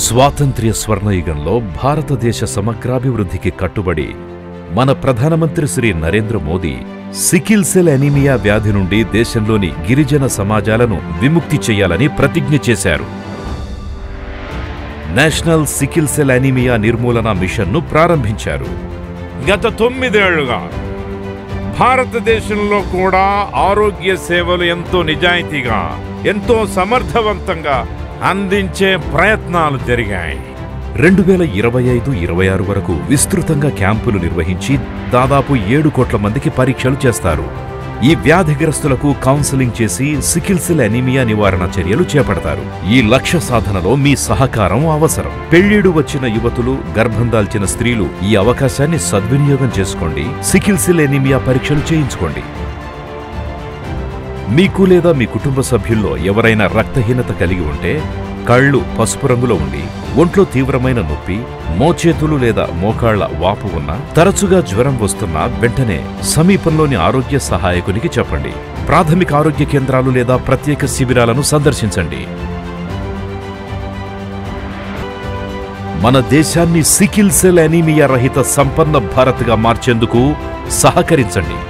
స్వాతంత్ర్య స్వర్ణయుగంలో భారతదేశ సమగ్రాభివృద్ధికి కట్టుబడి మన ప్రధానమంత్రి Shri Narendra Modi sickle cell anaemia వ్యాధి నుండి దేశంలోని గిరిజన సమాజాలను విముక్తి చేయాలని ప్రతిజ్ఞ చేశారు. నేషనల్ సికిల్ సెల్ అనీమియా నిర్మూలన మిషన్ను ప్రారంభించారు. గత 9 ఏళ్లుగా భారతదేశంలో కూడా ఆరోగ్య సేవలు ఎంతో నిజాయితీగా, ఎంతో సమర్థవంతంగా అందించే ప్రయత్నాలు జరిగాయి. 2025-26 వరకు విస్తృతంగా క్యాంపులు నిర్వహించి దాదాపు 7 కోట్ల మందికి పరీక్షలు చేస్తారు. ఈ వ్యాధిగ్రస్తులకు కౌన్సెలింగ్ చేసి సికిల్ సెల్ అనీమియా నివారణ చర్యలు చేపడతారు. ఈ లక్ష్య సాధనలో మీ సహకారం అవసరం. పెళ్లిడు వచ్చిన యువతులు, గర్భం దాల్చిన స్త్రీలు ఈ అవకాశాన్ని సద్వినియోగం చేసుకోండి. సికిల్ సెల్ అనీమియా పరీక్షలు చేయించుకోండి. మీకు లేదా మీ కుటుంబ సభ్యుల్లో ఎవరైనా రక్తహీనత కలిగి ఉంటే, కళ్ళు పసుపు రంగులో ఉండి, ఒంట్లో తీవ్రమైన నొప్పి, మోచేతులు లేదా మోకాళ్ల వాపు ఉన్నా, తరచుగా జ్వరం వస్తున్నా వెంటనే సమీపంలోని ఆరోగ్య సహాయకునికి చెప్పండి. ప్రాథమిక ఆరోగ్య కేంద్రాలు లేదా ప్రత్యేక శిబిరాలను సందర్శించండి. మన దేశాన్ని సికిల్ సెల్ అనీమియా రహిత సంపన్న భారత్గా మార్చేందుకు సహకరించండి.